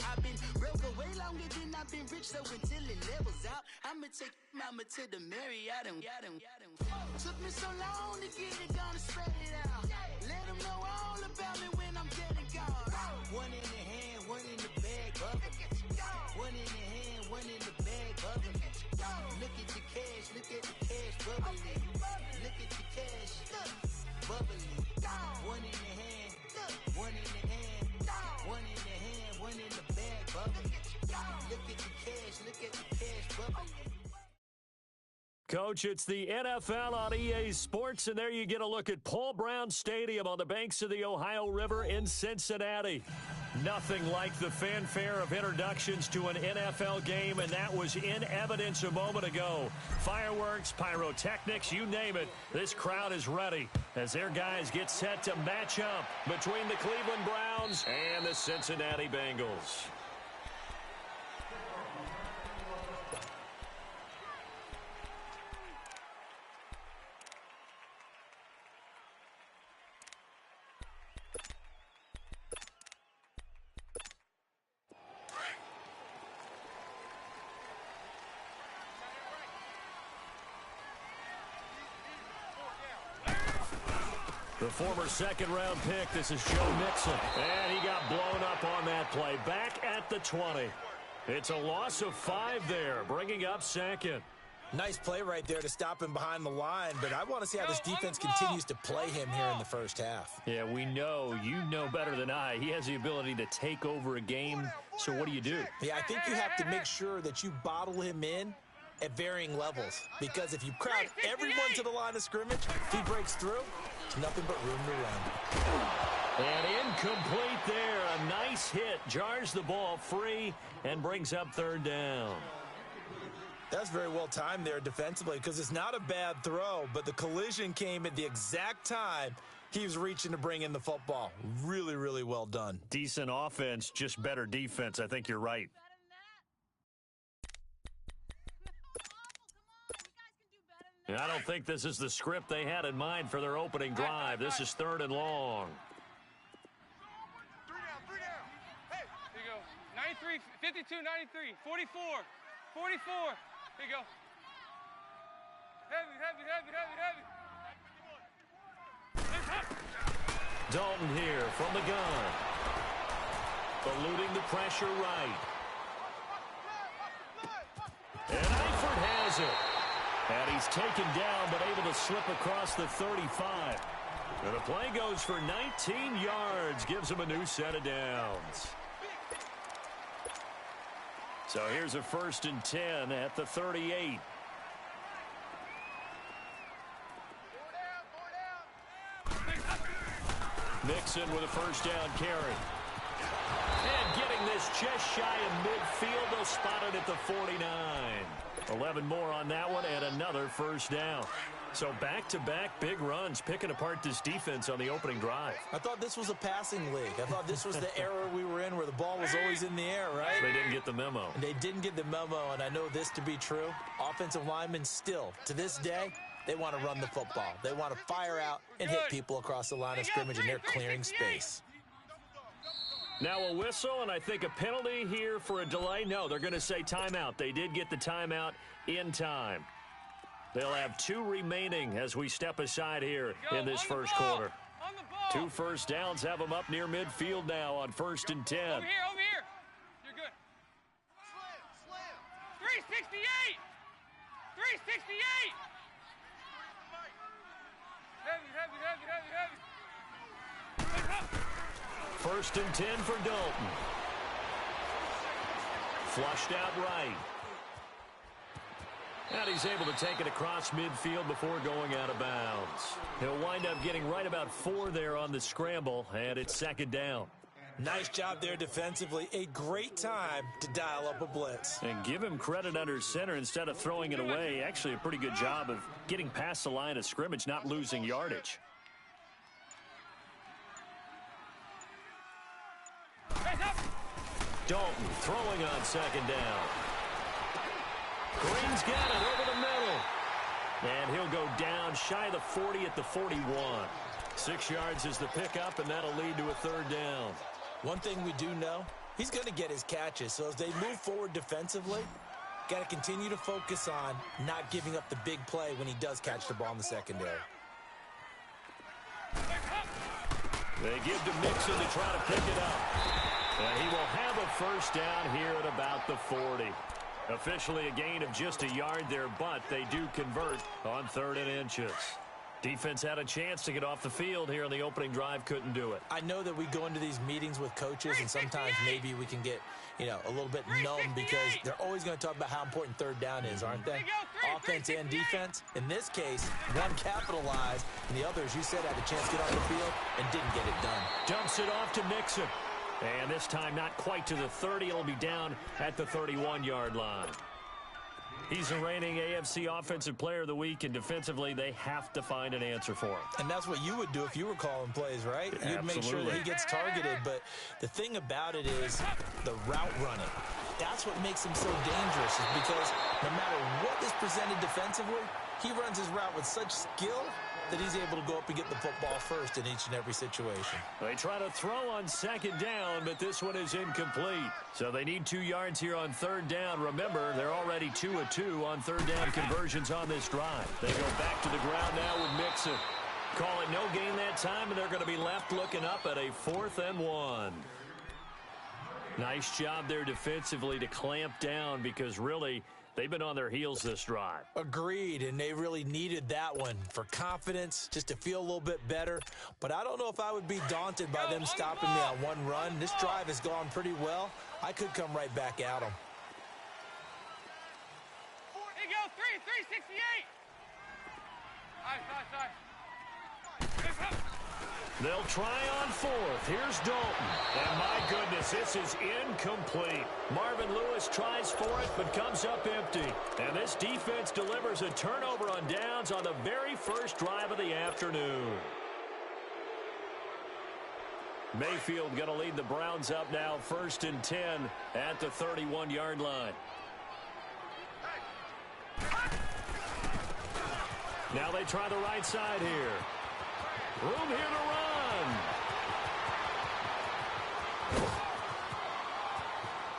I've been broke way longer than I've been rich, so until it levels out, I'ma take mama to the Marriott and took me so long to get it, gonna spread it out. Let them know all about me when I'm dead and gone. One in the hand, one in the bag, bubbling. One in the hand, one in the bag, bubbling. Look at the cash, bubbling. Look at the cash, bubbling. One in the hand, one in the hand, one in the hand, one in the bag, bubbling. Look at the cash, bubbling. Coach, it's the NFL on EA Sports, and there you get a look at Paul Brown Stadium on the banks of the Ohio River in Cincinnati. Nothing like the fanfare of introductions to an NFL game, and that was in evidence a moment ago. Fireworks, pyrotechnics, you name it. This crowd is ready as their guys get set to match up between the Cleveland Browns and the Cincinnati Bengals. The former second-round pick, this is Joe Mixon. And he got blown up on that play. Back at the 20. It's a loss of 5 there, bringing up second. Nice play right there to stop him behind the line, but I want to see how this defense continues to play him here in the first half. Yeah, we know. You know better than I. He has the ability to take over a game, so what do you do? Yeah, I think you have to make sure that you bottle him in at varying levels, because if you crowd everyone to the line of scrimmage, if he breaks through, it's nothing but room to run. And incomplete there. A nice hit. Jars the ball free and brings up third down. That's very well timed there defensively, because it's not a bad throw, but the collision came at the exact time he was reaching to bring in the football. Really, really well done. Decent offense, just better defense. I think you're right. And I don't think this is the script they had in mind for their opening drive. This is 3rd and long. 3 down. Hey, here you go. 93, 52, 93, 44, 44. Here you go. Heavy. Dalton here from the gun. Eluding the pressure right. And Eifert has it. And he's taken down, but able to slip across the 35. And the play goes for 19 yards, gives him a new set of downs. So here's a 1st and 10 at the 38. Mixon with a 1st down carry. And getting this just shy of midfield, they'll spot it at the 49. 11 more on that one and another 1st down. So back-to-back big runs, picking apart this defense on the opening drive. I thought this was a passing league. I thought this was the era we were in where the ball was always in the air, right? They didn't get the memo. They didn't get the memo, and I know this to be true. Offensive linemen still, to this day, they want to run the football. They want to fire out and hit people across the line of scrimmage, and they're clearing space. Now a whistle, and I think a penalty here for a delay. No, they're going to say timeout. They did get the timeout in time. They'll have 2 remaining as we step aside here in this first quarter. 2 first downs have them up near midfield now on 1st and 10. Over here. You're good. Slam. 368. 368. Heavy. 1st and 10 for Dalton. Flushed out right. And he's able to take it across midfield before going out of bounds. He'll wind up getting right about 4 there on the scramble, and it's 2nd down. Nice job there defensively. A great time to dial up a blitz. And give him credit under center instead of throwing it away. Actually a pretty good job of getting past the line of scrimmage, not losing yardage. Dalton throwing on 2nd down. Green's got it over the middle. And he'll go down shy of the 40 at the 41. 6 yards is the pickup, and that'll lead to a 3rd down. One thing we do know, He's going to get his catches. So as they move forward defensively, got to continue to focus on not giving up the big play when he does catch the ball in the secondary. They give to Mixon to try to pick it up. And he will have a first down here at about the 40. Officially a gain of just a yard there, but they do convert on 3rd and inches. Defense had a chance to get off the field here in the opening drive, couldn't do it. I know that we go into these meetings with coaches, and sometimes maybe we can get, a little bit numb because they're always going to talk about how important 3rd down is, aren't they? Offense and defense. In this case, one capitalized, and the other, as you said, had a chance to get off the field and didn't get it done. Dumps it off to Mixon. And this time not quite to the 30. It'll be down at the 31-yard line. He's the reigning AFC Offensive Player of the Week, and defensively, they have to find an answer for him. And that's what you would do if you were calling plays, right? You'd make sure that he gets targeted. But the thing about it is the route running. That's what makes him so dangerous, is because no matter what is presented defensively, he runs his route with such skill that he's able to go up and get the football first in each and every situation. They try to throw on 2nd down, but this one is incomplete. So they need 2 yards here on 3rd down. Remember, they're already 2 of 2 on 3rd down conversions on this drive. They go back to the ground now with Mixon. Call it no gain that time, and they're going to be left looking up at a 4th and 1. Nice job there defensively to clamp down, because really they've been on their heels this drive. Agreed, and they really needed that one for confidence, just to feel a little bit better. But I don't know if I would be daunted by them stopping me on one run. This drive has gone pretty well. I could come right back at them. Here you go, 368. Sorry. They'll try on 4th. Here's Dalton. And my goodness, this is incomplete. Marvin Lewis tries for it, but comes up empty. And this defense delivers a turnover on downs on the very first drive of the afternoon. Mayfield going to lead the Browns up now, 1st and 10 at the 31-yard line. Now they try the right side here. Room here to run.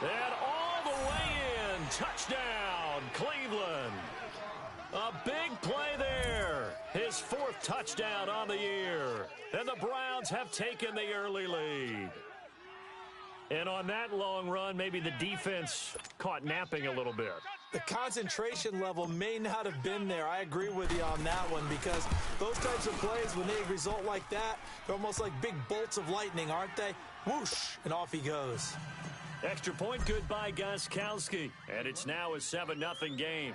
And all the way in. Touchdown, Cleveland. A big play there. His 4th touchdown on the year. And the Browns have taken the early lead. And on that long run, maybe the defense caught napping a little bit. The concentration level may not have been there. I agree with you on that one, because those types of plays, when they result like that, they're almost like big bolts of lightning, aren't they? Whoosh, and off he goes. Extra point good by Gostkowski. And it's now a 7-0 game.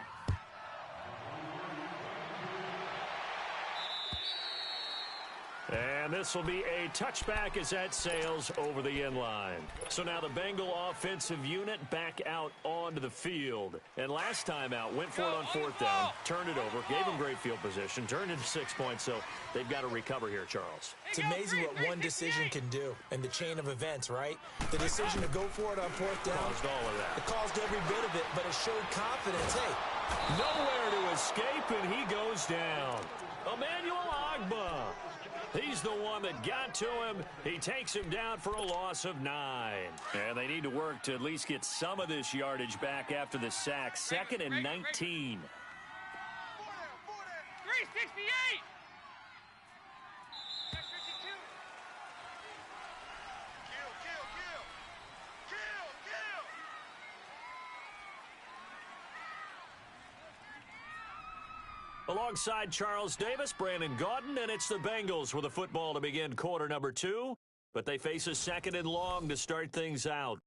And this will be a touchback as that sails over the end line. So now the Bengal offensive unit back out onto the field. And last time out, went for it on 4th down, turned it over, gave them great field position, turned into 6 points. So they've got to recover here, Charles. It's amazing what one decision can do in the chain of events, right? The decision to go for it on 4th down. Caused all of that. It caused every bit of it, but it showed confidence. Hey, nowhere to escape, and he goes down. Emmanuel Ogbah. He's the one that got to him. He takes him down for a loss of 9. And they need to work to at least get some of this yardage back after the sack. 2nd and 19. 368. Alongside Charles Davis, Brandon Gaudin, and it's the Bengals with the football to begin quarter number 2. But they face a 2nd and long to start things out.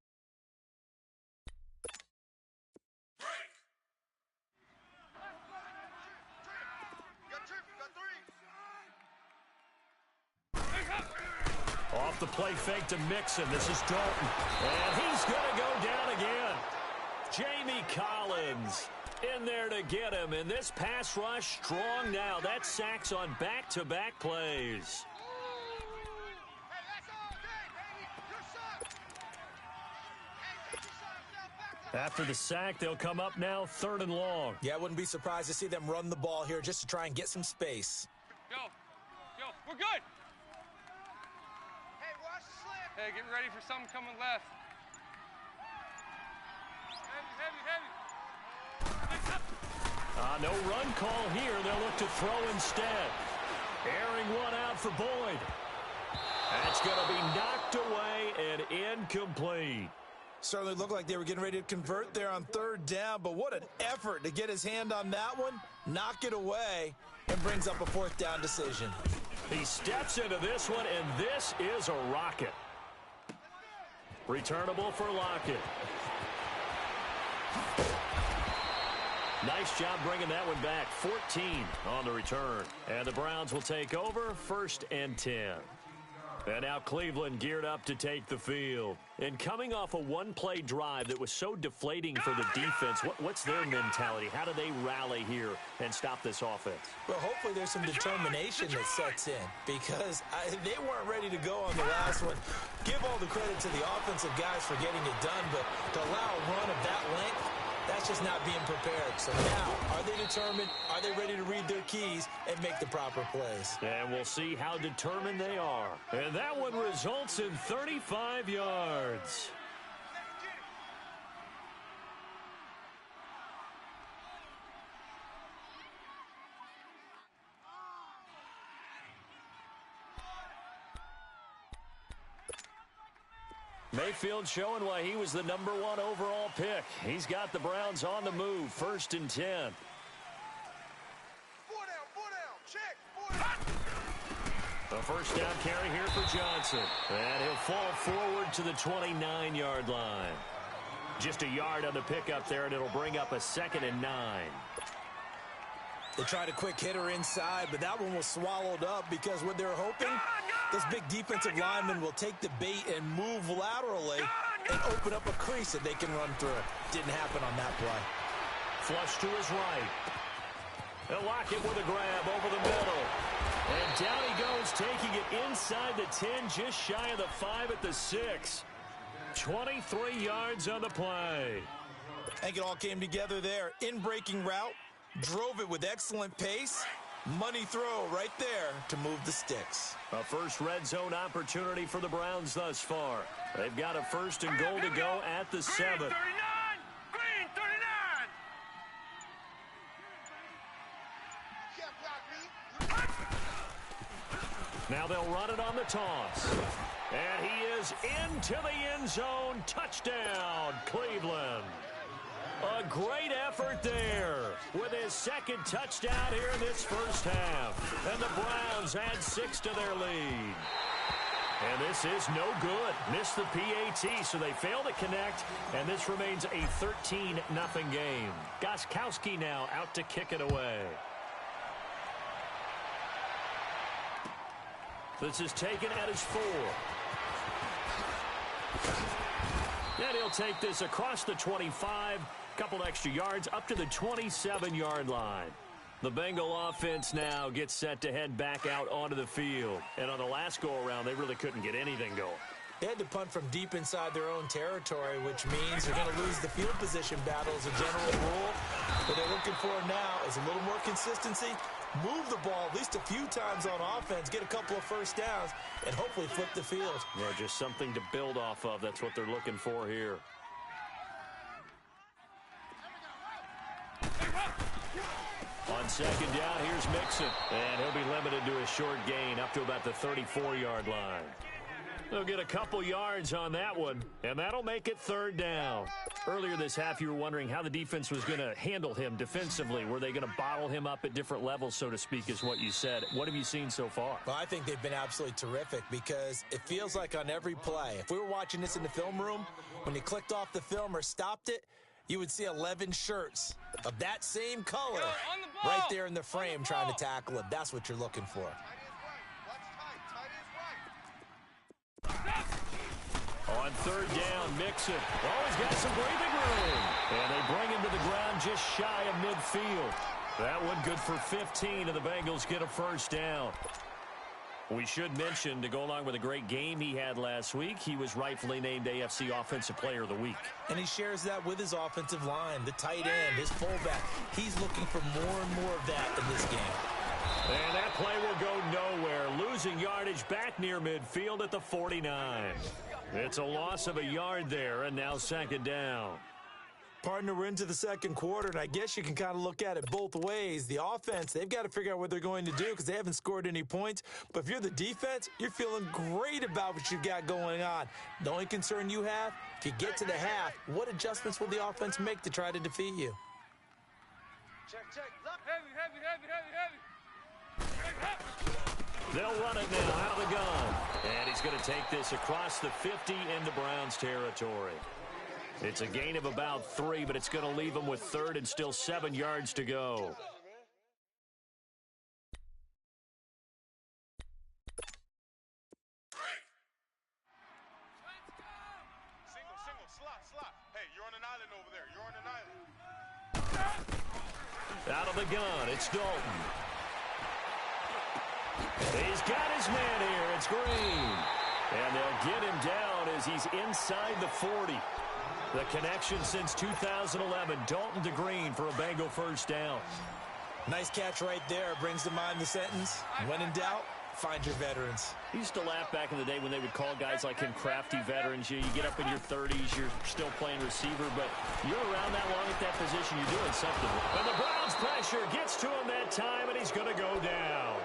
Off the play fake to Mixon. This is Dalton. And he's going to go down again. Jamie Collins in there to get him, and this pass rush strong now. That sacks on back-to-back plays. After the sack, they'll come up now 3rd and long. Yeah, I wouldn't be surprised to see them run the ball here just to try and get some space. Go, we're good. Hey, watch the slip. Hey, get ready for something coming left. No run call here. They'll look to throw instead. Airing one out for Boyd. That's going to be knocked away and incomplete. Certainly looked like they were getting ready to convert there on third down, but what an effort to get his hand on that one, knock it away, and brings up a fourth down decision. He steps into this one, and this is a rocket. Returnable for Lockett. Nice job bringing that one back. 14 on the return. And the Browns will take over 1st and 10. And now Cleveland geared up to take the field. And coming off a one-play drive that was so deflating for the defense, what's their mentality? How do they rally here and stop this offense? Well, hopefully there's some determination that sets in because they weren't ready to go on the last one. Give all the credit to the offensive guys for getting it done, but to allow a run of that length, that's just not being prepared. So now, are they determined? Are they ready to read their keys and make the proper plays? And we'll see how determined they are. And that one results in 35 yards. Mayfield showing why he was the #1 overall pick. He's got the Browns on the move, 1st and 10. A first down carry here for Johnson. And he'll fall forward to the 29-yard line. Just a yard on the pickup there, and it'll bring up a 2nd and 9. They tried a quick hitter inside, but that one was swallowed up because what they were hoping, this big defensive lineman will take the bait and move laterally and open up a crease that they can run through. Didn't happen on that play. Flush to his right. They'll lock it with a grab over the middle. And down he goes, taking it inside the 10, just shy of the 5 at the 6. 23 yards on the play. I think it all came together there. In-breaking route. Drove it with excellent pace. Money throw right there to move the sticks. A first red zone opportunity for the Browns thus far. They've got a 1st and goal to go at the 7. Green 39! Green 39! Now they'll run it on the toss. And he is into the end zone. Touchdown, Cleveland. A great effort there with his 2nd touchdown here in this first half. And the Browns add 6 to their lead. And this is no good. Missed the PAT, so they fail to connect. And this remains a 13-0 game. Gostkowski now out to kick it away. This is taken at his 4. And he'll take this across the 25. Couple extra yards up to the 27-yard line. The Bengal offense now gets set to head back out onto the field. And on the last go-around, they really couldn't get anything going. They had to punt from deep inside their own territory, which means they're going to lose the field position battle as a general rule. What they're looking for now is a little more consistency, move the ball at least a few times on offense, get a couple of first downs, and hopefully flip the field. Yeah, just something to build off of. That's what they're looking for here. On 2nd down, here's Mixon. And he'll be limited to a short gain up to about the 34-yard line. They'll get a couple yards on that one, and that'll make it 3rd down. Earlier this half, you were wondering how the defense was going to handle him defensively. Were they going to bottle him up at different levels, so to speak, is what you said. What have you seen so far? Well, I think they've been absolutely terrific because it feels like on every play, if we were watching this in the film room, when you clicked off the film or stopped it, you would see 11 shirts of that same color right there in the frame trying to tackle it. That's what you're looking for. On 3rd down, Mixon. Oh, he's got some breathing room. And they bring him to the ground just shy of midfield. That one good for 15, and the Bengals get a first down. We should mention, to go along with a great game he had last week, he was rightfully named AFC Offensive Player of the Week. And he shares that with his offensive line, the tight end, his fullback. He's looking for more and more of that in this game. And that play will go nowhere. Losing yardage back near midfield at the 49. It's a loss of a yard there, and now 2nd down. Partner, we're into the second quarter, and I guess you can kind of look at it both ways. The offense, they've got to figure out what they're going to do because they haven't scored any points. But if you're the defense, you're feeling great about what you've got going on. The only concern you have, if you get to the half, what adjustments will the offense make to try to defeat you? Check. Heavy. They'll run it now out of the gun. And he's going to take this across the 50 into Browns territory. It's a gain of about 3, but it's going to leave them with third and still 7 yards to go. Single, slot. Hey, you're on an island over there. You're on an island. Out of the gun, it's Dalton. He's got his man here. It's Green. And they'll get him down as he's inside the 40. The connection since 2011, Dalton to Green for a Bengal first down. Nice catch right there. Brings to mind the sentence, when in doubt, find your veterans. I used to laugh back in the day when they would call guys like him crafty veterans. You get up in your 30s, you're still playing receiver, but you're around that long at that position, you're doing something. And the Browns pressure gets to him that time, and he's going to go down.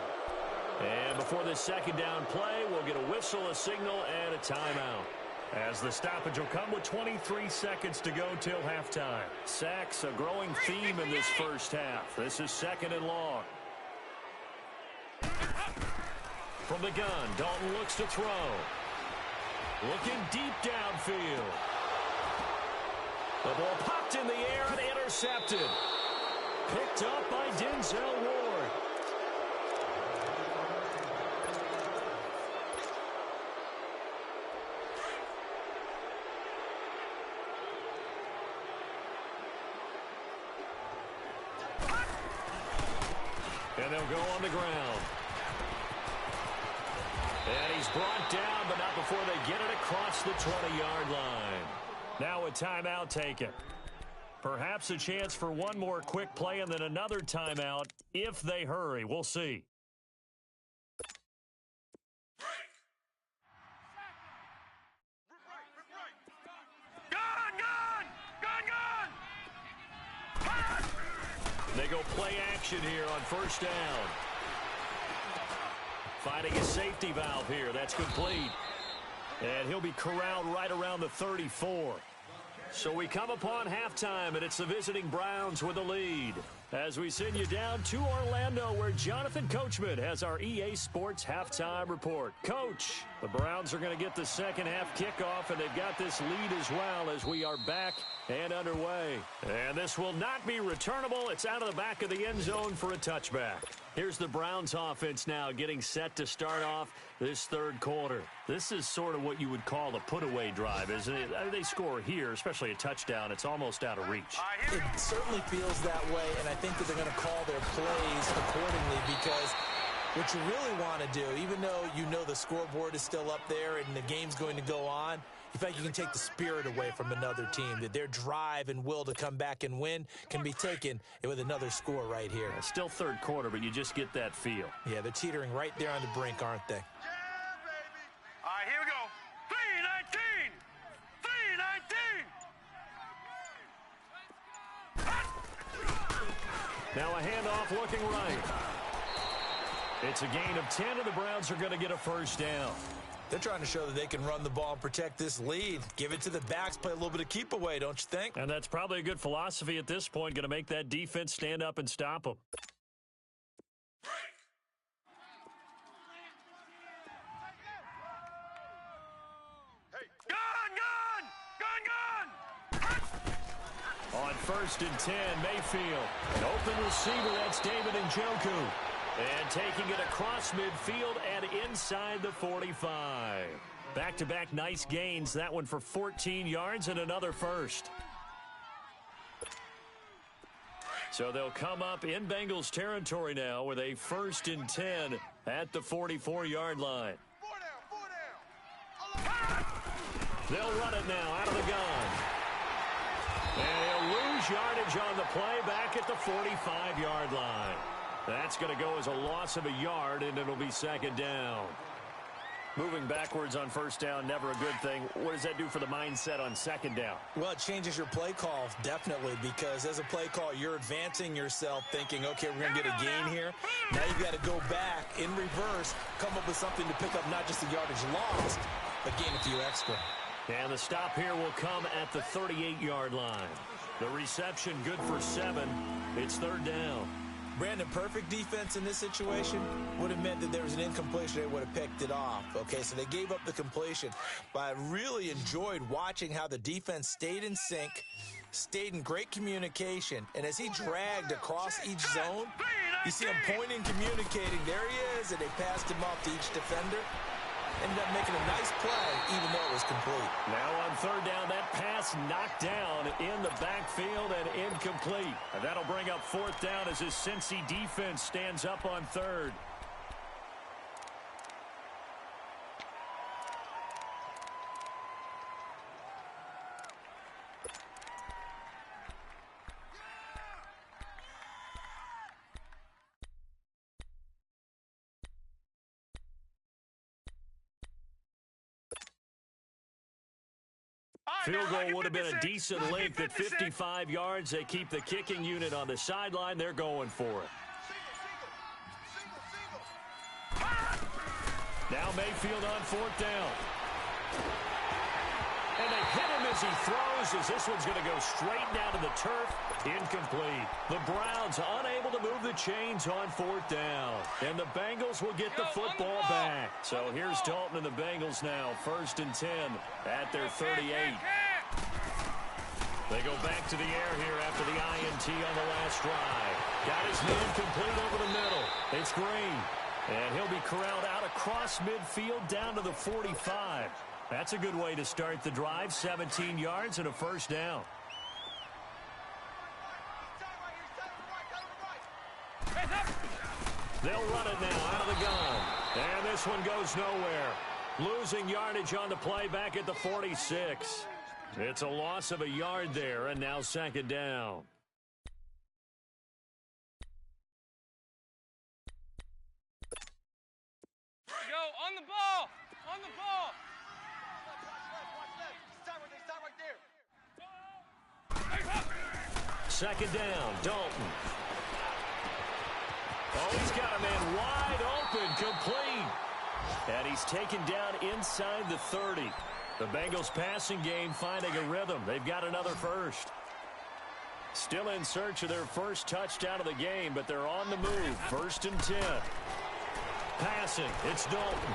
And before this second down play, we'll get a whistle, a signal, and a timeout. As the stoppage will come with 23 seconds to go till halftime. Sacks, a growing theme in this first half. This is second and long. From the gun, Dalton looks to throw. Looking deep downfield. The ball popped in the air and intercepted. Picked up by Denzel Ward. And they'll go on the ground. And he's brought down, but not before they get it across the 20-yard line. Now a timeout taken. Perhaps a chance for one more quick play and then another timeout if they hurry. We'll see. They go play action here on first down. Finding a safety valve here. That's complete. And he'll be corralled right around the 34. So we come upon halftime, and it's the visiting Browns with the lead. As we send you down to Orlando, where Jonathan Coachman has our EA Sports halftime report. Coach, the Browns are going to get the second half kickoff, and they've got this lead as well as we are back and underway. And this will not be returnable. It's out of the back of the end zone for a touchback. Here's the Browns offense now getting set to start off this third quarter. This is sort of what you would call a put-away drive, isn't it? They score here, especially a touchdown. It's almost out of reach. It certainly feels that way, and I think that they're going to call their plays accordingly because what you really want to do, even though you know the scoreboard is still up there and the game's going to go on, you feel like you can take the spirit away from another team, that their drive and will to come back and win can be taken with another score right here. It's still third quarter, but you just get that feel. Yeah, they're teetering right there on the brink, aren't they? Yeah, baby. All right, here we go. 3-19. Now a handoff looking right. It's a gain of 10, and the Browns are going to get a first down. They're trying to show that they can run the ball and protect this lead. Give it to the backs, play a little bit of keep away, don't you think? And that's probably a good philosophy at this point, going to make that defense stand up and stop them. On first and 10, Mayfield. An open receiver, that's David Njoku. And taking it across midfield and inside the 45. Back-to-back nice gains. That one for 14 yards and another first. So they'll come up in Bengals territory now with a first and 10 at the 44-yard line. They'll run it now out of the gun. And he'll lose yardage on the play back at the 45-yard line. That's going to go as a loss of a yard, and it'll be second down. Moving backwards on first down, never a good thing. What does that do for the mindset on second down? Well, it changes your play call, definitely, because as a play call, you're advancing yourself thinking, okay, we're going to get a gain here. Now you've got to go back in reverse, come up with something to pick up not just the yardage lost, but gain a few extra. And the stop here will come at the 38-yard line. The reception good for 7. It's third down. Brandon, perfect defense in this situation would have meant that there was an incompletion. They would have picked it off. Okay, so they gave up the completion. But I really enjoyed watching how the defense stayed in sync, stayed in great communication. And as he dragged across each zone, you see him pointing, communicating. There he is, and they passed him off to each defender. Ended up making a nice play, even though it was complete. Now on third down, that pass knocked down in the backfield and incomplete. And that'll bring up fourth down as his Cincy defense stands up on third. Field goal would have been a decent length at 55 yards. They keep the kicking unit on the sideline. They're going for it. Now Mayfield on fourth down. And they hit him as he throws, as this one's going to go straight down to the turf. Incomplete. The Browns unable to move the chains on fourth down. And the Bengals will get the football back. So here's Dalton and the Bengals now. 1st and 10 at their 38. They go back to the air here after the INT on the last drive. Got his man complete over the middle. It's Green. And he'll be corralled out across midfield down to the 45. That's a good way to start the drive. 17 yards and a first down. They'll run it now out of the gun. And this one goes nowhere. Losing yardage on the play back at the 46. It's a loss of a yard there, and now second down. Go, on the ball! On the ball! Second down, Dalton. Oh, he's got a man wide open, complete. And he's taken down inside the 30. The Bengals passing game finding a rhythm. They've got another first. Still in search of their first touchdown of the game, but they're on the move. 1st and 10. Passing, it's Dalton.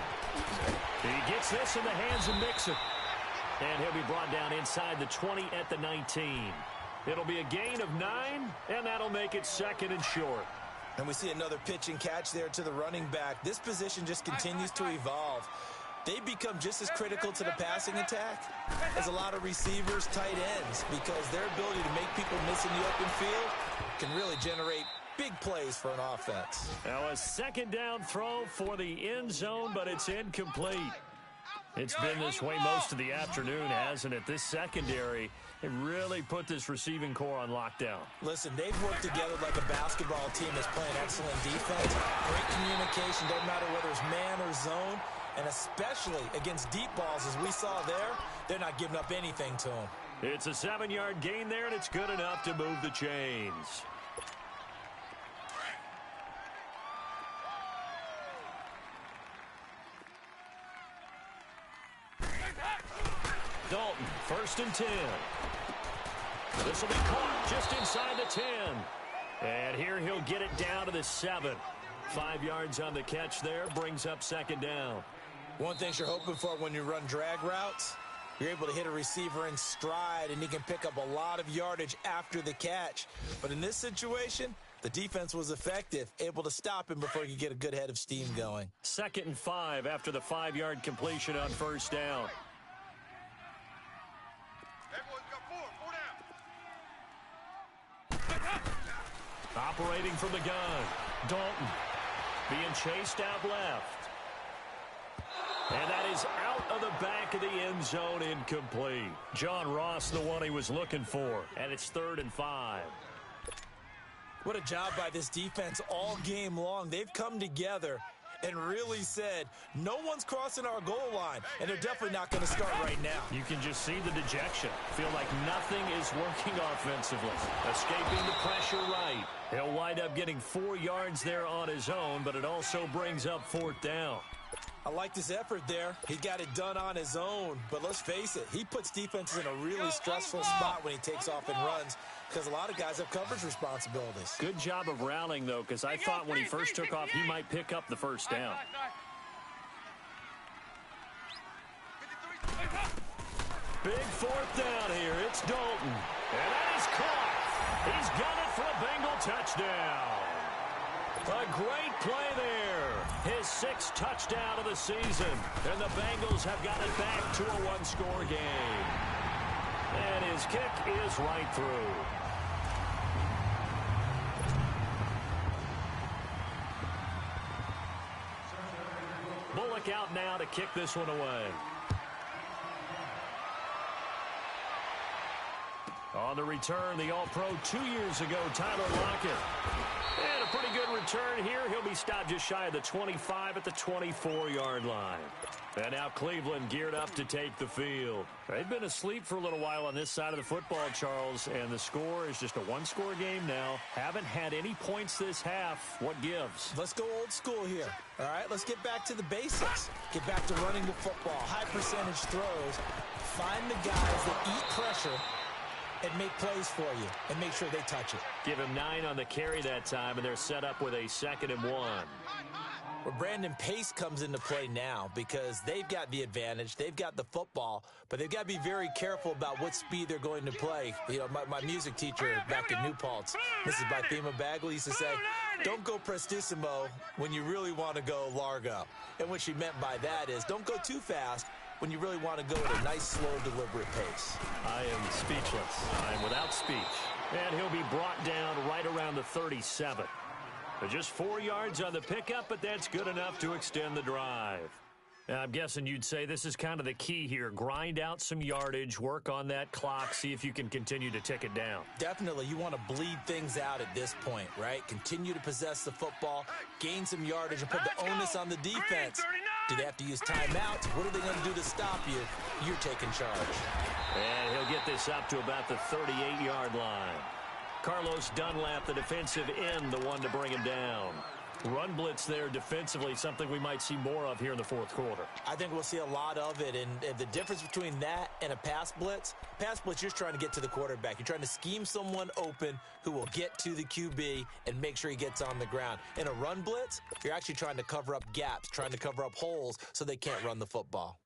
He gets this in the hands of Mixon. And he'll be brought down inside the 20 at the 19. It'll be a gain of 9, and that'll make it 2nd and short. And we see another pitch and catch there to the running back. This position just continues to evolve. They become just as critical to the passing attack as a lot of receivers, tight ends, because their ability to make people miss in the open field can really generate big plays for an offense. Now a second down throw for the end zone, but it's incomplete. It's been this way most of the afternoon, hasn't it? This secondary, it really put this receiving core on lockdown. Listen, they've worked together like a basketball team that's playing excellent defense. Great communication, doesn't matter whether it's man or zone. And especially against deep balls, as we saw there, they're not giving up anything to them. It's a 7-yard gain there, and it's good enough to move the chains. Dalton, 1st and 10. This will be caught just inside the 10. And here he'll get it down to the 7. 5 yards on the catch there, brings up second down. One thing you're hoping for when you run drag routes, you're able to hit a receiver in stride, and he can pick up a lot of yardage after the catch. But in this situation, the defense was effective, able to stop him before he could get a good head of steam going. 2nd and 5 after the 5-yard completion on first down. Operating from the gun, Dalton being chased out left. And that is out of the back of the end zone, incomplete. John Ross, the one he was looking for, and it's 3rd and 5. What a job by this defense all game long. They've come together and really said, no one's crossing our goal line, and they're definitely not going to start right now. You can just see the dejection. Feel like nothing is working offensively. Escaping the pressure right. He'll wind up getting 4 yards there on his own, but it also brings up 4th down. I liked his effort there. He got it done on his own. But let's face it, he puts defenses in a really stressful spot when he takes off and runs because a lot of guys have coverage responsibilities. Good job of rallying, though, because I thought when he first took off, he might pick up the first down. Big 4th down here. It's Dalton. And that is caught. He's got it for a Bengal touchdown. A great play there. His 6th touchdown of the season. And the Bengals have got it back to a 1-score game. And his kick is right through. Bullock out now to kick this one away. On the return, the All-Pro 2 years ago, Tyler Lockett. And a pretty good return here. He'll be stopped just shy of the 25 at the 24-yard line. And now Cleveland geared up to take the field. They've been asleep for a little while on this side of the football, Charles, and the score is just a 1-score game now. Haven't had any points this half. What gives? Let's go old school here. All right, let's get back to the basics. Get back to running the football, high percentage throws. Find the guys that eat pressure and make plays for you, and make sure they touch it. Give him 9 on the carry that time, and they're set up with a 2nd and 1. Well, Brandon, pace comes into play now because they've got the advantage. They've got the football, but they've got to be very careful about what speed they're going to play. You know, my music teacher back in New Paltz, Mrs. Bythema Bagley, used to say, don't go prestissimo when you really want to go largo. And what she meant by that is don't go too fast when you really want to go at a nice, slow, deliberate pace. I am speechless. I am without speech. And he'll be brought down right around the 37. But just 4 yards on the pickup, but that's good enough to extend the drive. Now, I'm guessing you'd say this is kind of the key here. Grind out some yardage, work on that clock, see if you can continue to tick it down. Definitely. You want to bleed things out at this point, right? Continue to possess the football, gain some yardage, and put the onus on the defense. Do they have to use timeouts? What are they going to do to stop you? You're taking charge. And he'll get this up to about the 38-yard line. Carlos Dunlap, the defensive end, the one to bring him down. Run blitz there defensively, something we might see more of here in the 4th quarter. I think we'll see a lot of it, and the difference between that and a pass blitz, you're just trying to get to the quarterback. You're trying to scheme someone open who will get to the QB and make sure he gets on the ground. In a run blitz, you're actually trying to cover up gaps, trying to cover up holes so they can't run the football.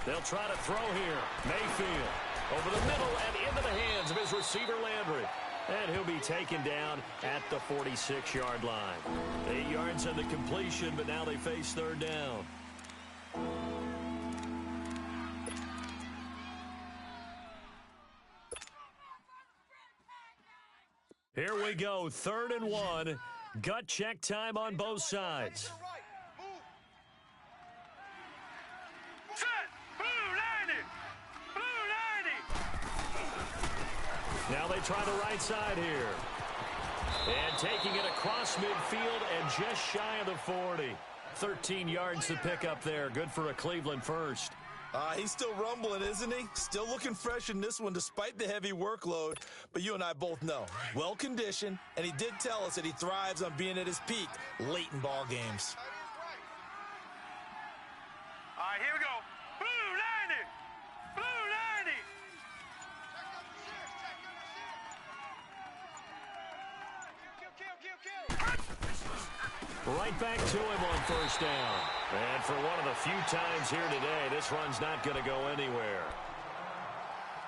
They'll try to throw here. Mayfield over the middle and into the hands of his receiver Landry. And he'll be taken down at the 46-yard line. 8 yards on the completion, but now they face 3rd down. Here we go, 3rd and 1. Gut check time on both sides. Now they try the right side here. And taking it across midfield and just shy of the 40. 13 yards to pick up there. Good for a Cleveland first. He's still rumbling, isn't he? Still looking fresh in this one despite the heavy workload. But you and I both know, well-conditioned, and he did tell us that he thrives on being at his peak late in ball games. All right, here we go. Blue 90! Blue 90! Right back to him on 1st down. And for one of the few times here today, this run's not going to go anywhere.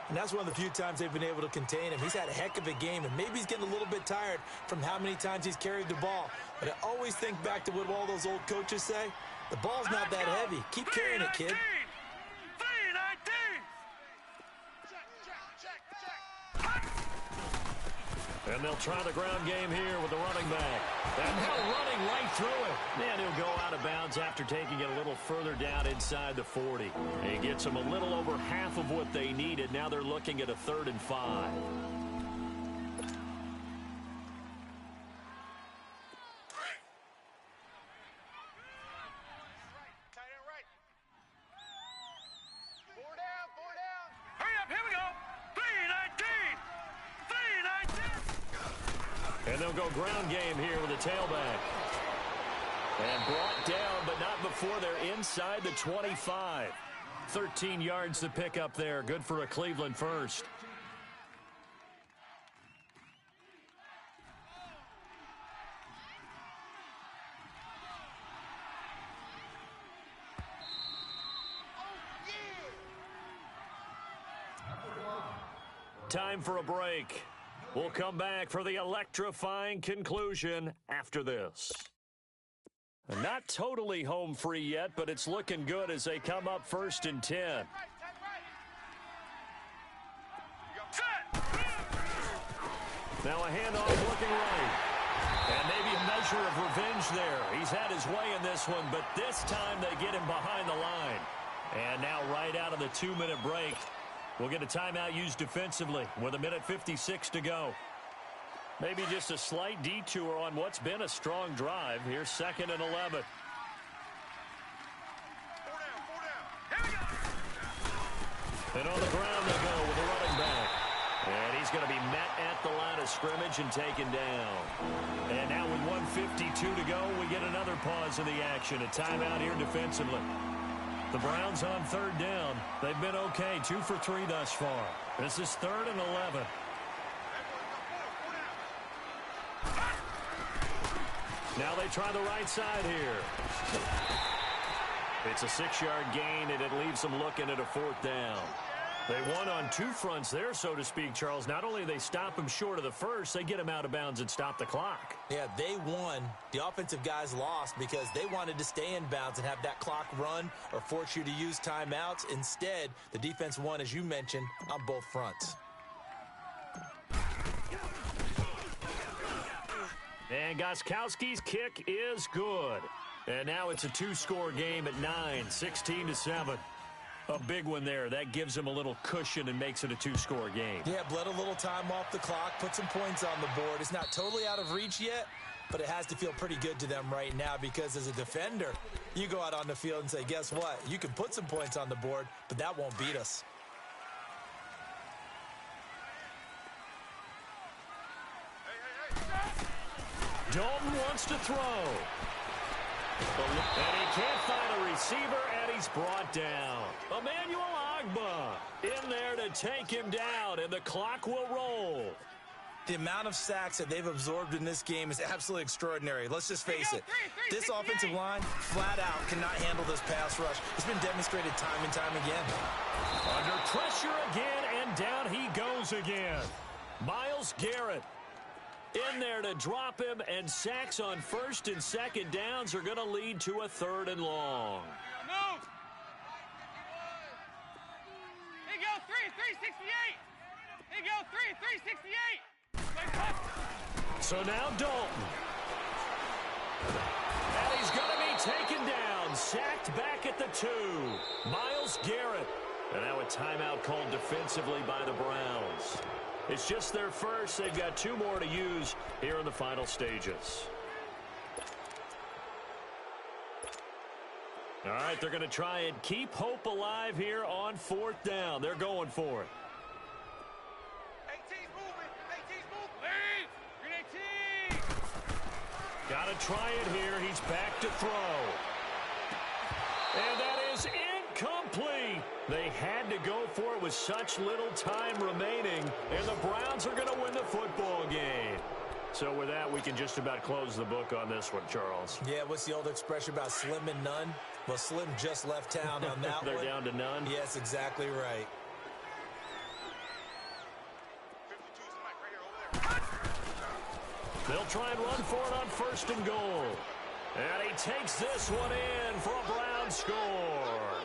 And that's one of the few times they've been able to contain him. He's had a heck of a game, and maybe he's getting a little bit tired from how many times he's carried the ball. But I always think back to what all those old coaches say. The ball's not that heavy. Keep carrying it, kid. 319! And they'll try the ground game here with the running back. And now running right through it. And he'll go out of bounds after taking it a little further down inside the 40. He gets them a little over half of what they needed. Now they're looking at a 3rd and 5. And they'll go ground game here with a tailback. And brought down, but not before they're inside the 25. 13 yards to pick up there. Good for a Cleveland first. Time for a break. We'll come back for the electrifying conclusion after this. Not totally home free yet, but it's looking good as they come up 1st and 10. Now a handoff looking right. And maybe a measure of revenge there. He's had his way in this one, but this time they get him behind the line. And now right out of the 2-minute break, we'll get a timeout used defensively with 1:56 to go. Maybe just a slight detour on what's been a strong drive. Here's 2nd and 11. And on the ground they go with the running back. And he's going to be met at the line of scrimmage and taken down. And now with 1:52 to go, we get another pause in the action. A timeout here defensively. The Browns on 3rd down. They've been okay, 2 for 3 thus far. This is 3rd and 11. Now they try the right side here. It's a 6-yard gain, and it leaves them looking at a 4th down. They won on 2 fronts there, so to speak, Charles. Not only do they stop him short of the first, they get him out of bounds and stop the clock. Yeah, they won. The offensive guys lost because they wanted to stay in bounds and have that clock run or force you to use timeouts. Instead, the defense won, as you mentioned, on both fronts. And Gostkowski's kick is good. And now it's a 2-score game at 9, 16-7. A big one there. That gives them a little cushion and makes it a 2-score game. Yeah, bled a little time off the clock, put some points on the board. It's not totally out of reach yet, but it has to feel pretty good to them right now because as a defender, you go out on the field and say, guess what? You can put some points on the board, but that won't beat us. Dalton wants to throw. And he can't find a receiver, and he's brought down. Emmanuel Ogbah in there to take him down, and the clock will roll. The amount of sacks that they've absorbed in this game is absolutely extraordinary. Let's just face it. This offensive line, flat out, cannot handle this pass rush. It's been demonstrated time and time again. Under pressure again, and down he goes again. Myles Garrett in there to drop him, and sacks on 1st and 2nd downs are going to lead to a 3rd and long. Move! Here you go, 368! Here you go, 368! So now Dalton. And he's going to be taken down, sacked back at the 2. Myles Garrett. And now a timeout called defensively by the Browns. It's just their first. They've got 2 more to use here in the final stages. All right, they're going to try and keep hope alive here on 4th down. They're going for it. 18's moving. 18's moving. Lead! Green 18! Got to try it here. He's back to throw. And that is incomplete. They had to go for it with such little time remaining, and the Browns are going to win the football game. So with that, we can just about close the book on this one, Charles. Yeah, what's the old expression about slim and none? Well, Slim just left town on that They're one. down to none? Yes, exactly right. 52's the mic right here over there. They'll try and run for it on 1st and goal. And he takes this one in for a Brown score.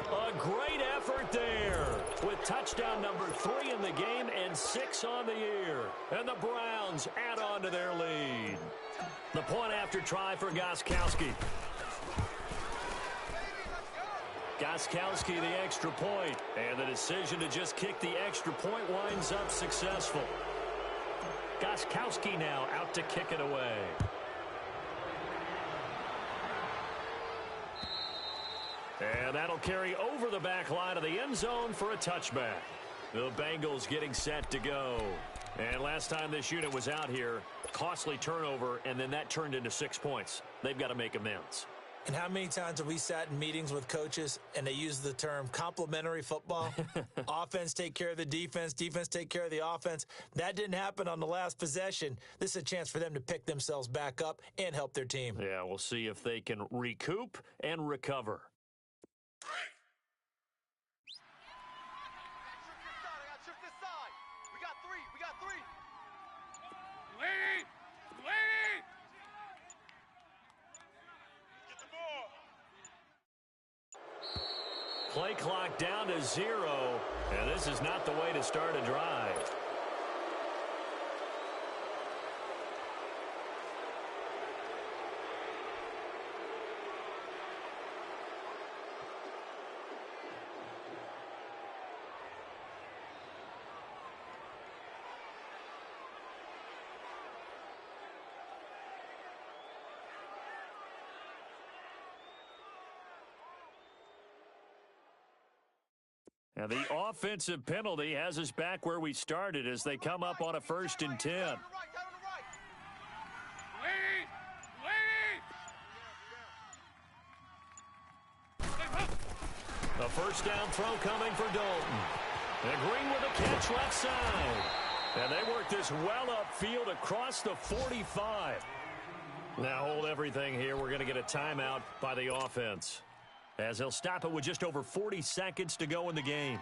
A great effort there with Touchdown number 3 in the game and 6 on the year. And the Browns add on to their lead. The point after try for Gostkowski. Gostkowski the extra point. And the decision to just kick the extra point winds up successful. Gostkowski now out to kick it away. And that'll carry over the back line of the end zone for a touchback. The Bengals getting set to go. And last time this unit was out here, costly turnover, and then that turned into 6 points. They've got to make amends. And how many times have we sat in meetings with coaches and they use the term complementary football? Offense take care of the defense, defense take care of the offense. That didn't happen on the last possession. This is a chance for them to pick themselves back up and help their team. Yeah, we'll see if they can recoup and recover. Play clock down to 0, and this is not the way to start a drive. Now the offensive penalty has us back where we started as they come up on a 1st and 10. The first down throw coming for Dalton. And Green with a catch left side. And they work this well upfield across the 45. Now hold everything here. We're going to get a timeout by the offense, as they'll stop it with just over 40 seconds to go in the game.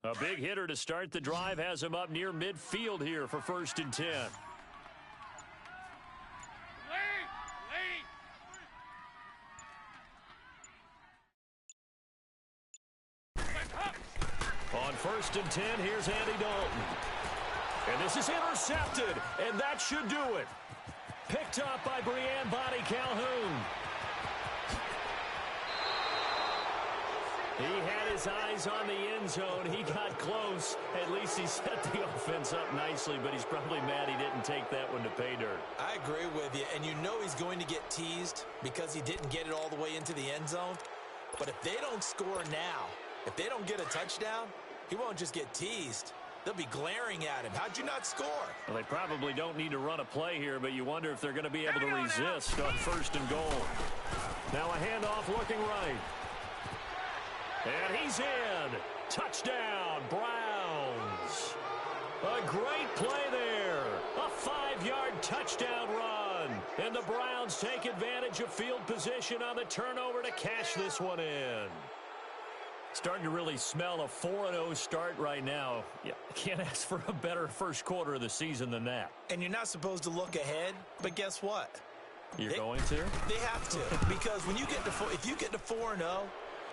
A big hitter to start the drive has him up near midfield here for 1st and 10. On 1st and 10, here's Andy Dalton. And this is intercepted, and that should do it. Picked up by Brianne Bonnie Calhoun. He had his eyes on the end zone. He got close. At least he set the offense up nicely, but he's probably mad he didn't take that one to pay dirt. I agree with you, and you know he's going to get teased because he didn't get it all the way into the end zone. But if they don't score now, if they don't get a touchdown, he won't just get teased. They'll be glaring at him. How'd you not score? Well, they probably don't need to run a play here, but you wonder if they're going to be able to resist on 1st and goal. Now a handoff looking right. And he's in. Touchdown, Browns. A great play there. A 5-yard touchdown run. And the Browns take advantage of field position on the turnover to cash this one in. Starting to really smell a 4-0 start right now. Yeah, can't ask for a better first quarter of the season than that. And you're not supposed to look ahead, but guess what? You're going to? They have to, because when you get to if you get to 4-0,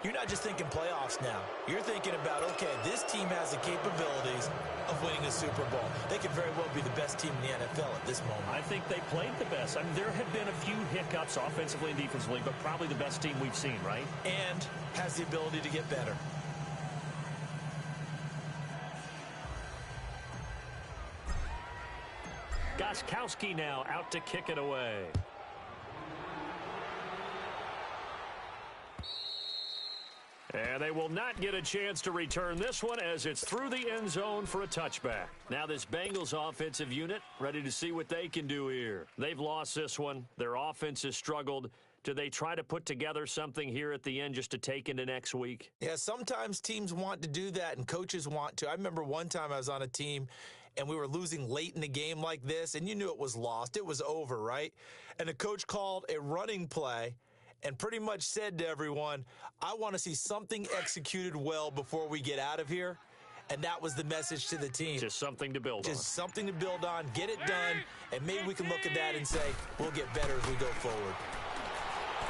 you're not just thinking playoffs now. You're thinking about, okay, this team has the capabilities of winning a Super Bowl. They could very well be the best team in the NFL at this moment. I think they played the best. I mean, there have been a few hiccups offensively and defensively, but probably the best team we've seen, right? And has the ability to get better. Gostkowski now out to kick it away. And they will not get a chance to return this one as it's through the end zone for a touchback. Now this Bengals offensive unit ready to see what they can do here. They've lost this one. Their offense has struggled. Do they try to put together something here at the end just to take into next week? Yeah, sometimes teams want to do that and coaches want to. I remember one time I was on a team and we were losing late in the game like this, and you knew it was lost. It was over, right? And the coach called a running play and pretty much said to everyone, I want to see something executed well before we get out of here. And that was the message to the team. Just something to build on. Just something to build on, get it done, and maybe we can look at that and say, we'll get better as we go forward.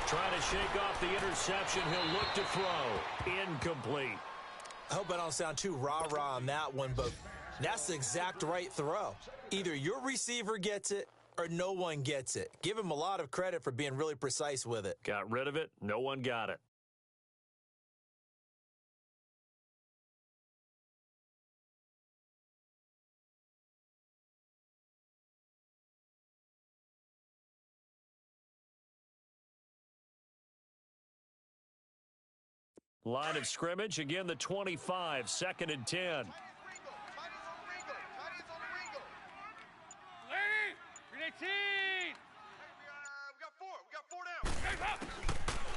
Trying to shake off the interception. He'll look to throw. Incomplete. I hope I don't sound too rah-rah on that one, but that's the exact right throw. Either your receiver gets it or no one gets it. Give him a lot of credit for being really precise with it. Got rid of it. No one got it. Line of scrimmage, again the 25, 2nd and 10.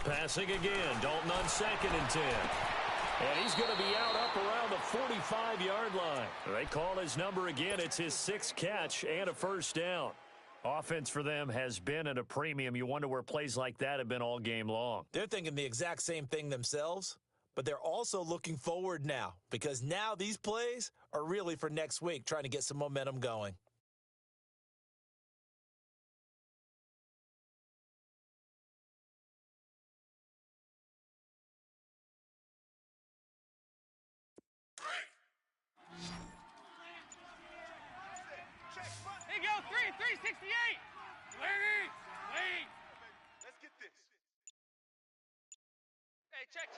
Passing again, Dalton on 2nd and 10. And he's going to be out up around the 45-yard line. They call his number again. It's his 6th catch and a first down. Offense for them has been at a premium. You wonder where plays like that have been all game long. They're thinking the exact same thing themselves, but they're also looking forward now because now these plays are really for next week, trying to get some momentum going. There you go, 368. Wait. Let's get this. Hey, check.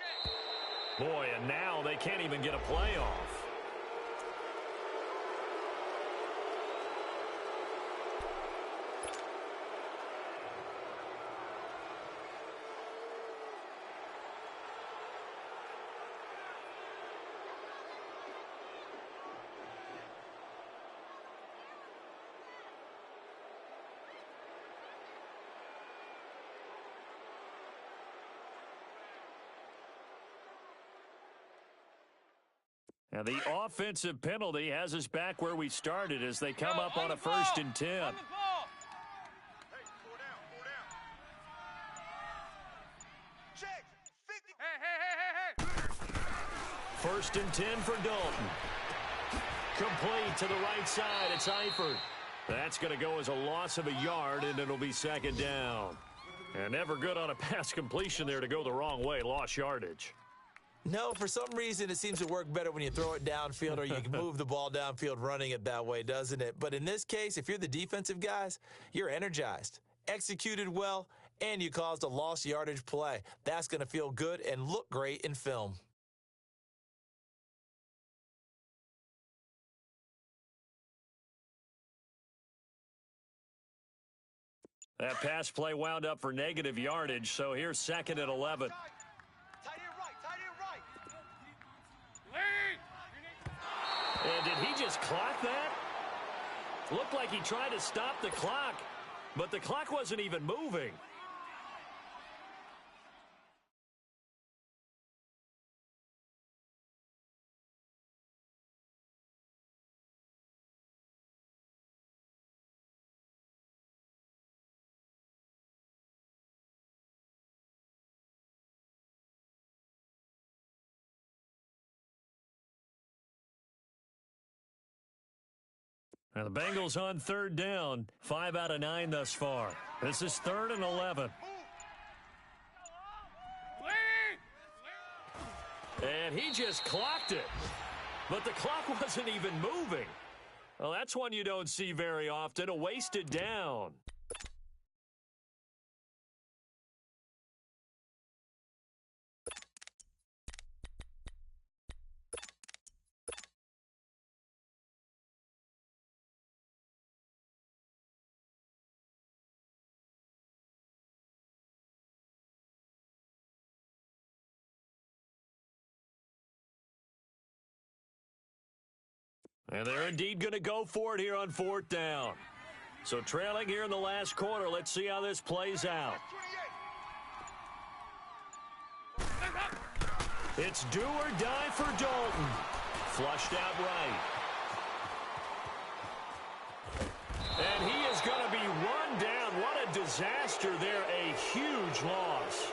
Boy, and now they can't even get a play off. Now the offensive penalty has us back where we started as they come up on a 1st and 10. On the ball. Hey, 4 down. Check. 50. Hey. 1st and 10 for Dalton. Complete to the right side. It's Eifert. That's going to go as a loss of a yard, and it'll be 2nd down. And never good on a pass completion there to go the wrong way. Lost yardage. No, for some reason it seems to work better when you throw it downfield or you can move the ball downfield running it that way, doesn't it? But in this case, if you're the defensive guys, you're energized, executed well, and you caused a lost yardage play. That's going to feel good and look great in film. That pass play wound up for negative yardage, so here's 2nd and 11. Tight end right. And did he just clock that? Looked like he tried to stop the clock, but the clock wasn't even moving. Now the Bengals on 3rd down, 5 out of 9 thus far. This is 3rd and 11. And he just clocked it. But the clock wasn't even moving. Well, that's one you don't see very often, a wasted down. And they're indeed going to go for it here on 4th down. So trailing here in the last quarter. Let's see how this plays out. It's do or die for Dalton. Flushed out right. And he is going to be run down. What a disaster there. A huge loss.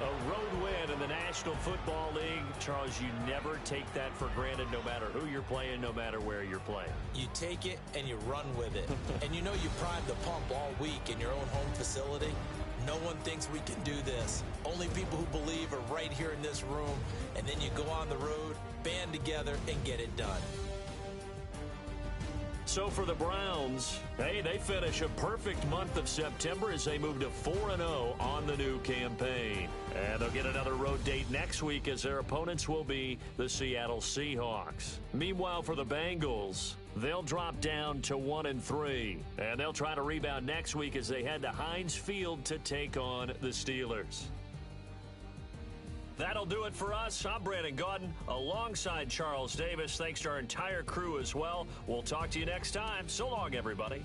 A road win in the National Football League. Charles, you never take that for granted no matter who you're playing, no matter where you're playing. You take it and you run with it. And you know you prime the pump all week in your own home facility. No one thinks we can do this. Only people who believe are right here in this room. And then you go on the road, band together, and get it done. So for the Browns, hey, they finish a perfect month of September as they move to 4-0 on the new campaign. And they'll get another road date next week as their opponents will be the Seattle Seahawks. Meanwhile, for the Bengals, they'll drop down to 1-3. And they'll try to rebound next week as they head to Heinz Field to take on the Steelers. That'll do it for us. I'm Brandon Gaudin alongside Charles Davis. Thanks to our entire crew as well. We'll talk to you next time. So long, everybody.